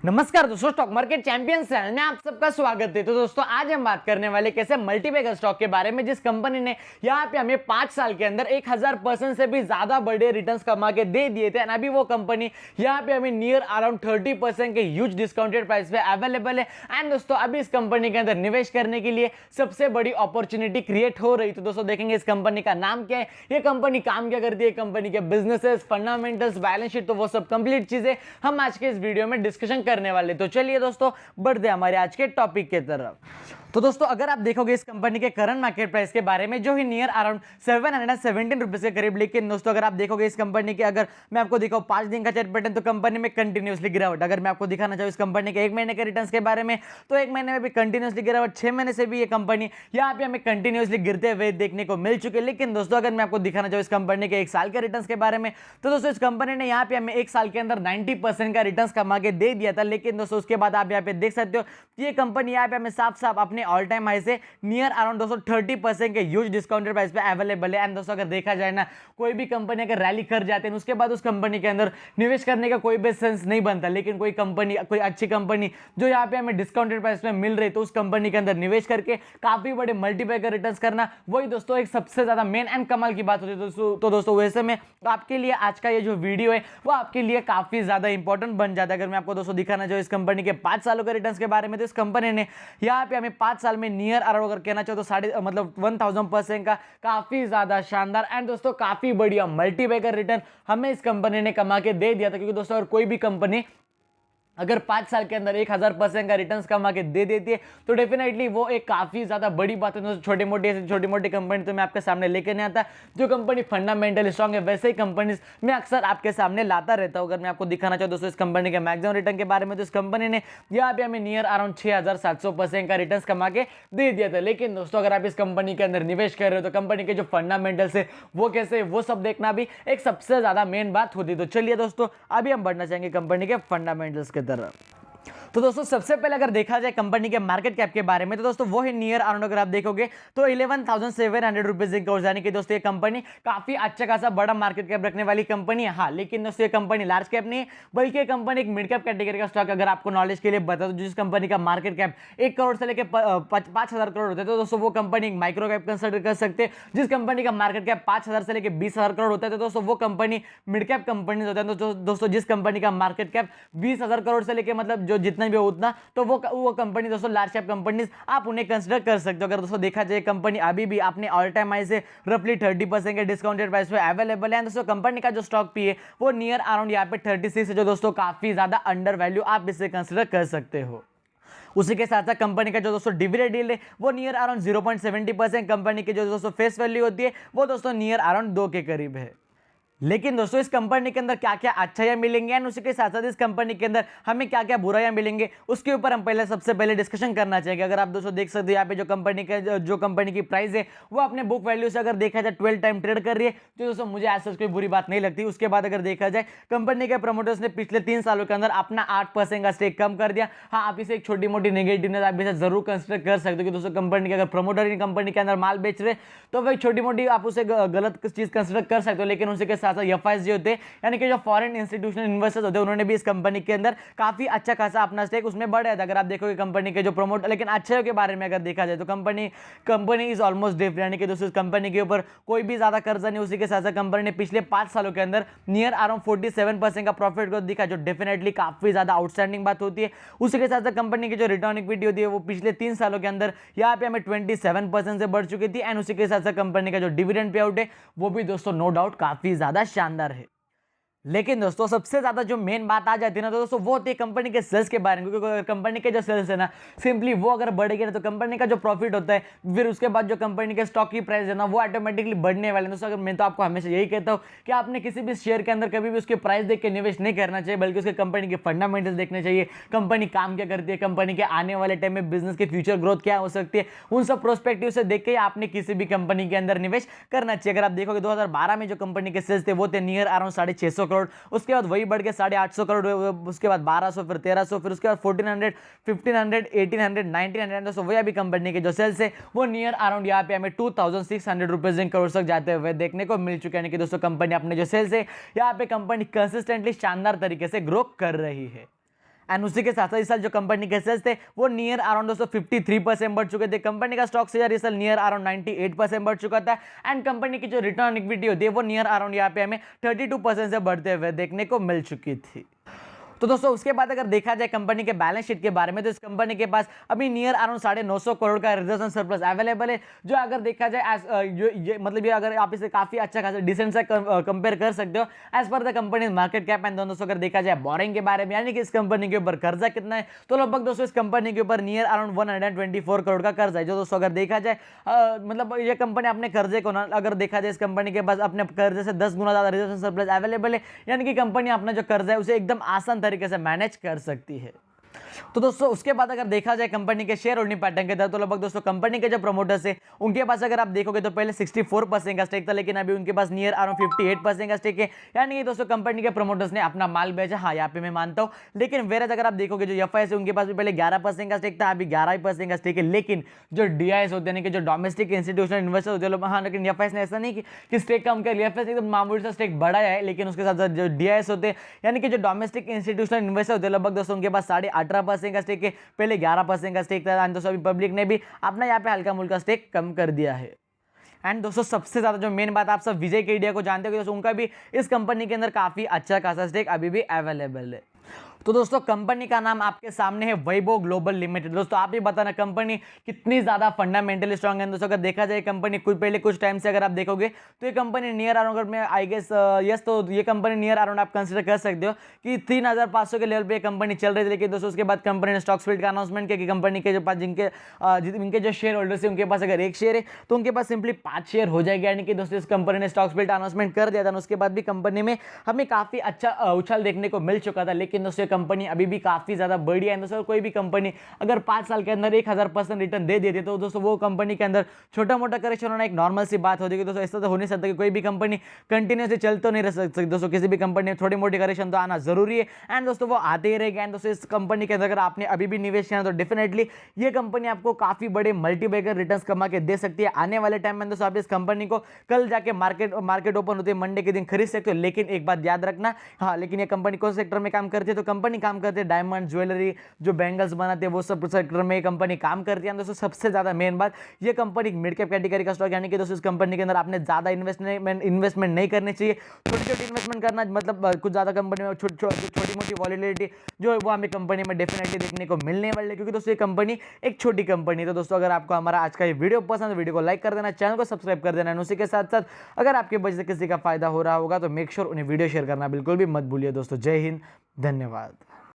नमस्कार दोस्तों, stock market champions channel में आप सबका स्वागत है। तो दोस्तों आज हम बात करने वाले कैसे मल्टीबैगर स्टॉक के बारे में, जिस कंपनी ने यहाँ पे हमें 5 साल के अंदर 1000% से भी ज्यादा बड़े रिटर्न्स कमा के दे दिए थे। अभी वो कंपनी यहाँ पे हमें नियर अराउंड 30% के ह्यूज डिस्काउंटेड प्राइस पे अवेलेबल है। एंड दोस्तों अभी इस कंपनी के अंदर निवेश करने के लिए सबसे बड़ी अपॉर्चुनिटी क्रिएट हो रही। तो दोस्तों देखेंगे इस कंपनी का नाम क्या है, ये कंपनी काम क्या करती है, कंपनी के बिजनेसेस, फंडामेंटल्स, बैलेंस शीट, तो वो सब कंप्लीट चीजें हम आज के इस वीडियो में डिस्कशन करने वाले। तो चलिए दोस्तों बढ़ते हमारे आज के टॉपिक की तरफ। तो दोस्तों अगर आप देखोगे इस कंपनी के करंट मार्केट प्राइस के बारे में, जो ही नियर अराउंड 717 रुपीज के करीब, लेकिन दोस्तों अगर आप देखोगे इस कंपनी के, अगर मैं आपको दिखाऊं 5 दिन का चार्ट पैटर्न, तो कंपनी में कंटिन्यूसली गिरावट। अगर मैं आपको दिखाना चाहूँ इस कंपनी के 1 महीने के रिटर्न्स के बारे में, तो 1 महीने में भी कंटिन्यूसली गिरावट, 6 महीने से भी ये कंपनी यहाँ पे हमें कंटिन्यूसली गिरते हुए देखने को मिल चुके। लेकिन दोस्तों अगर मैं आपको दिखाना चाहूँ इस कंपनी के 1 साल के रिटर्न्स के बारे में, तो दोस्तों इस कंपनी ने यहाँ पे हमें 1 साल के अंदर 90% का रिटर्न्स कमा के दे दिया था। लेकिन दोस्तों उसके बाद आप यहाँ पे देख सकते हो ये कंपनी यहाँ पे हमें साफ साफ अपने ऑल टाइम हाई से नियर अराउंड दोस्तों 30% के ह्यूज डिस्काउंटेड प्राइस पे अवेलेबल है। एंड दोस्तों अगर देखा जाए ना, कोई भी कंपनी अगर रैली कर जाते हैं उसके बाद उस कंपनी के अंदर निवेश करने का कोई भी सेंस नहीं बनता। लेकिन कोई कंपनी, कोई अच्छी कंपनी जो यहाँ पे हमें डिस्काउंटेड प्राइस में मिल रही, तो उस कंपनी के अंदर निवेश करके काफी बड़े मल्टीपैकर रिटर्न्स करना, वही दोस्तों एक सबसे ज्यादा मेन एंड कमाल की बात होती है दोस्तों। तो दोस्तों वैसे में आपके लिए आज का ये जो वीडियो है वो आपके लिए काफी ज्यादा इंपॉर्टेंट बन जाता है। अगर मैं आपको दोस्तों दिखाना चाहूँ इस कंपनी के 5 सालों के रिटर्न्स के बारे में, तो इस कंपनी ने यहाँ पे हमें 5 साल में नियर अराउंड अगर कहना चाहो तो 1000% का काफी ज्यादा शानदार एंड दोस्तों काफी बढ़िया मल्टीबैगर रिटर्न हमें इस कंपनी ने कमा के दे दिया था। क्योंकि दोस्तों अगर कोई भी कंपनी अगर 5 साल के अंदर 1000% का रिटर्न्स कमा के दे देती है, तो डेफिनेटली वो एक काफी ज्यादा बड़ी बात है। छोटी मोटी कंपनी तो मैं आपके सामने लेकर नहीं आता, जो कंपनी फंडामेंटल स्ट्रॉन्ग है वैसे ही कंपनीज मैं अक्सर आपके सामने लाता रहता हूं। अगर मैं आपको दिखाना चाहूँ दोस्तों इस कंपनी के मैक्सिमम रिटर्न के बारे में, तो इस कंपनी ने यहाँ पे हमें नियर अराउंड 6700% का रिटर्न कमा के दे दिया था। लेकिन दोस्तों अगर आप इस कंपनी के अंदर निवेश कर रहे हो, तो कंपनी के जो फंडामेंटल्स है वो कैसे, वो सब देखना भी एक सबसे ज्यादा मेन बात होती है। तो चलिए दोस्तों अभी हम बढ़ना चाहेंगे कंपनी के फंडामेंटल्स की तरफ। तो दोस्तों सबसे पहले अगर देखा जाए कंपनी के मार्केट कैप के बारे में, तो दोस्तों वो है नियर अराउंड अगर आप देखोगे तो 11,700 रुपीज यानी कि दोस्तों ये कंपनी काफी अच्छा खासा बड़ा मार्केट कैप रखने वाली कंपनी है। हाँ, लेकिन दोस्तों ये कंपनी लार्ज कैप नहीं है, बल्कि ये कंपनी एक मिड कैप कैटेगरी का स्टॉक। अगर आपको नॉलेज के लिए बता दो, जिस कंपनी का मार्केट कैप 1 करोड़ से लेकर 5,000 करोड़ होता है, तो दोस्तों वो कंपनी माइक्रो कैप कंसिडर कर सकते हैं। जिस कंपनी का मार्केट कैप 5,000 से लेकर 20,000 करोड़ होता है, तो दोस्तों वो कंपनी मिड कैप कंपनी होता है। तो दोस्तों जिस कंपनी का मार्केट कैप 20,000 करोड़ से लेकर मतलब जो जितना भी उतना, तो वो कंपनी दोस्तों लार्ज कैप कंपनीज आप उन्हें कंसीडर कर सकते हो। अगर दोस्तों देखा जाए कंपनी अभी भी अपने ऑल टाइम हाई से रफली 30% के डिस्काउंटेड प्राइस पे अवेलेबल है। दोस्तों कंपनी का जो स्टॉक पी है वो नियर अराउंड यहाँ पे 36 है, जो दोस्तों काफी ज्यादा अंडर वैल्यू आप इसे कंसीडर कर सकते हो। उसी के साथ साथ कंपनी का जो दोस्तों डिविडेंड यील्ड है वो नियर अराउंड 0.70%। कंपनी की जो दोस्तों फेस वैल्यू होती है वो दोस्तों नियर अराउंड 2 के करीब है। लेकिन दोस्तों इस कंपनी के अंदर क्या क्या अच्छाइयां मिलेंगे एंड उसी के साथ साथ इस कंपनी के अंदर हमें क्या क्या बुराइयां मिलेंगे, उसके ऊपर हम सबसे पहले डिस्कशन करना चाहिए। अगर आप दोस्तों देख सकते हो यहाँ पे जो कंपनी की प्राइस है वो अपने बुक वैल्यू से अगर देखा जाए 12 टाइम ट्रेड कर रही है, तो दोस्तों मुझे ऐसा कोई बुरी बात नहीं लगती। उसके बाद अगर देखा जाए कंपनी के प्रमोटर्स ने पिछले 3 सालों के अंदर अपना 8% का स्टेक कम कर दिया। हाँ, आप इसे एक छोटी मोटी नेगेटिवनेस आप इसे जरूर कंसिडर कर सकते हो कि दोस्तों कंपनी के अगर प्रमोटर इन कंपनी के अंदर माल बेच रहे, तो वही छोटी मोटी आप उसे गलत चीज कंसिडर कर सकते हो। लेकिन उसी के साथ साथ एफआईएस जो यानी कि जो फॉरेन इंस्टीट्यूशनल इन्वेस्टर्स होते हैं, उन्होंने भी इस कंपनी के अंदर काफी अच्छा खासा अपना स्टेक उसमें बढ़ाया था। अगर आप देखोगे कंपनी के जो प्रमोटर, लेकिन अच्छे के बारे में अगर देखा जाए तो कंपनी इज ऑलमोस्ट डेट, यानी कि दोस्तों इस कंपनी के ऊपर कोई भी ज्यादा कर्जा नहीं। उसी के साथ साथ कंपनी ने पिछले 5 सालों के अंदर नियर अराउंड 47% का प्रॉफिट ग्रोथ दिखा, जो डेफिनेटली काफी ज्यादा आउटस्टैंडिंग बात होती है। उसी के साथ साथ कंपनी की जो रिटर्न इक्विटी होती है वो पिछले 3 सालों के अंदर यहाँ पे हमें 27% से बढ़ चुकी थी। एंड उसी के साथ साथ कंपनी का जो डिविडेंड पे आउट है वो भी दोस्तों नो डाउट काफी ज्यादा शानदार है। लेकिन दोस्तों सबसे ज्यादा जो मेन बात आ जाती है ना, तो दोस्तों वो होती है कंपनी के सेल्स के बारे में। क्योंकि कंपनी के जो सेल्स है ना, सिंपली वो अगर बढ़ेगी ना, तो कंपनी का जो प्रॉफिट होता है, फिर उसके बाद जो कंपनी के स्टॉक की प्राइस है ना, वो ऑटोमेटिकली बढ़ने वाले हैं। दोस्तों अगर मैं तो आपको हमेशा यही कहता हूँ कि आपने किसी भी शेयर के अंदर कभी भी उसके प्राइस देख के निवेश नहीं करना चाहिए, बल्कि उसके कंपनी के फंडामेंटल्स देखने चाहिए। कंपनी काम क्या करती है, कंपनी के आने वाले टाइम में बिजनेस के फ्यूचर ग्रोथ क्या हो सकती है, उन सब प्रोस्पेक्टिव से देख के आपने किसी भी कंपनी के अंदर निवेश करना चाहिए। अगर आप देखोगे 2012 में जो कंपनी के सेल्स थे वो थे नियर अराउंड 650 करोड़। उसके बाद वही बढ़ के 850 करोड़, उसके बाद 1200, फिर 1300, फिर उसके बाद 1400, 1500, 1800, 1900। दोस्तों वही अभी कंपनी के जो सेल्स है वो नियर अराउंड यहाँ पे हमें 2600 रुपीज करोड़ तक जाते हुए देखने को मिल चुके हैं। यानी कि दोस्तों कंपनी अपने जो सेल्स है यहाँ पे कंपनी कंसिस्टेंटली शानदार तरीके से ग्रो कर रही है। एंड उसी के साथ साथ इस साल जो कंपनी के सेल्स थे वो नियर अराउंड दोस्तों 53% बढ़ चुके थे। कंपनी का स्टॉक शेयर इस साल नियर अराउंड 98% बढ़ चुका था एंड कंपनी की जो रिटर्न ऑन इक्विटी होती है वो नियर अराउंड यहाँ पे हमें 32% से बढ़ते हुए देखने को मिल चुकी थी। तो दोस्तों उसके बाद अगर देखा जाए कंपनी के बैलेंस शीट के बारे में, तो इस कंपनी के पास अभी नियर अराउंड 950 करोड़ का रिजर्व एंड सरप्लस अवेलेबल है, जो अगर देखा जाए मतलब ये अगर आप इसे काफी अच्छा खासा डिसेंट सा कंपेयर कर सकते हो एज पर the company market cap. And दोस्तों अगर देखा जाए बोरिंग के बारे में, यानी कि इस कंपनी के ऊपर कर्जा कितना है, तो लगभग दोस्तों इस कंपनी के ऊपर नियर अराउंड 124 करोड़ का कर्जा है, जो दोस्तों अगर देखा जाए मतलब ये कंपनी अपने कर्जे को अगर देखा जाए इस कंपनी के पास अपने कर्जे से 10 गुना ज्यादा रिजर्व एंड सरप्लस अवेलेबल है, यानी कि कंपनी अपना जो कर्जा है उसे एकदम आसान तरीके से मैनेज कर सकती है। तो दोस्तों उसके बाद अगर देखा जाए कंपनी के शेयर होल्डिंग पैटर्न के तहत, तो लगभग दोस्तों कंपनी के जो प्रमोटर्स है उनके पास अगर आप देखोगे तो पहले 64% का स्टेक था, लेकिन अभी उनके पास नियर अराउंड 58% का स्टेक है, यानी कि दोस्तों कंपनी के प्रमोटर्स ने अपना माल बेचा। हाँ, यहाँ पे मैं मानता हूँ, लेकिन वेरेज अगर आप देखोगे जो एफआईएस है उनके पास भी पहले 11% का स्टेक था, अभी 11% का स्टेक है, लेकिन जो डीआईएस होते हैं कि जो डोमेस्टिक इंस्टीट्यूशनल इन्वेस्टर होते हैं, हाँ, लेकिन एफआईएस ने ऐसा नहीं कि स्टेक कम कर लिया, एफआईएस एकदम मामूली सा स्टेक बढ़ाया है, लेकिन उसके साथ साथ जो डीआईएस होते हैं यानी कि जो डोमेस्टिक इंस्टीट्यूशनल इन्वेस्टर होते हैं, लगभग दोस्तों उनके पास 18.5% का स्टेक है, पहले 11% का स्टेक था। दोस्तों अभी पब्लिक ने भी अपना यहाँ पे हल्का मुल्का स्टेक कम कर दिया है। एंड दोस्तों सबसे ज्यादा जो मेन बात, आप सब विजय केडिया को जानते हो, दोस्तों उनका भी इस कंपनी के अंदर काफी अच्छा खासा स्टेक अभी भी अवेलेबल है। तो दोस्तों कंपनी का नाम आपके सामने है वैभव ग्लोबल लिमिटेड। दोस्तों आप ही बताना कंपनी कितनी ज्यादा फंडामेंटली स्ट्रांग है। दोस्तों अगर देखा जाए कंपनी कुछ टाइम से अगर आप देखोगे तो ये कंपनी नियर अराउंड में आई गेस यस, तो ये कंपनी नियर अराउंड आप कंसिडर कर सकते हो कि 3500 के लेवल पे कंपनी चल रही थी, लेकिन दोस्तों उसके बाद कंपनी ने स्टॉक स्प्लिट का अनाउंसमेंट किया कि कंपनी के जो पास इनके जो शेयर होल्डर्स है उनके पास अगर एक शेयर है तो उनके पास सिंपली 5 शेयर हो जाएगा, यानी कि दोस्तों इस कंपनी ने स्टॉक स्प्लिट अनाउंसमेंट कर दिया था। उसके बाद भी कंपनी में हमें काफी अच्छा उछाल देखने को मिल चुका था, लेकिन दोस्तों कंपनी अभी भी काफी ज्यादा बड़ी है। दोस्तों कोई भी कंपनी अगर 5 साल के अंदर 1000% रिटर्न दे देती है तो दोस्तों वो कंपनी के अंदर छोटा मोटा करेक्शन होना एक नॉर्मल सी बात होती है। दोस्तों ऐसा तो हो नहीं सकता कि कोई भी कंपनी कंटिन्यूसली चल तो नहीं रह सकती। दोस्तों किसी भी कंपनी में थोड़ी मोटी करेक्शन तो आना जरूरी है, एंड दोस्तों वो आते ही रहेगा। एंड दोस्तों इस कंपनी के अंदर अगर आपने अभी भी निवेश किया तो डेफिनेटली ये कंपनी आपको काफी बड़े मल्टीबैगर रिटर्न्स कमा के दे सकती है आने वाले टाइम में। दोस्तों आप इस कंपनी को कल जाके मार्केट ओपन होते हैं मंडे के दिन खरीद सकते हो, लेकिन एक बात याद रखना, हाँ, लेकिन ये कंपनी कौन सेक्टर में काम करती है, तो कंपनी काम करती है डायमंड ज्वेलरी, जो बैंगल्स बनाते हैं वो सब सेक्टर में कंपनी काम करती है। दोस्तों सबसे ज्यादा मेन बात, ये कंपनी मिड कैप कैटेगरी का स्टॉक, यानी कि दोस्तों इस कंपनी के अंदर आपने ज्यादा इन्वेस्टमेंट नहीं करनी चाहिए। छोटी छोटी इन्वेस्टमेंट करना, मतलब कुछ ज्यादा कंपनी में छोटी मोटी वॉलिटिलिटी जो है वो हमें कंपनी में डेफिनेटली देखने को मिलने वाली है, क्योंकि दोस्तों ये कंपनी एक छोटी कंपनी है। तो दोस्तों अगर आपको हमारा आज का ये वीडियो पसंद है, वीडियो को लाइक कर देना, चैनल को सब्सक्राइब कर देना, उसी के साथ साथ अगर आपके वजह से किसी का फायदा हो रहा होगा तो मेक श्योर उन्हें वीडियो शेयर करना बिल्कुल भी मत भूलिए। दोस्तों जय हिंद, धन्यवाद।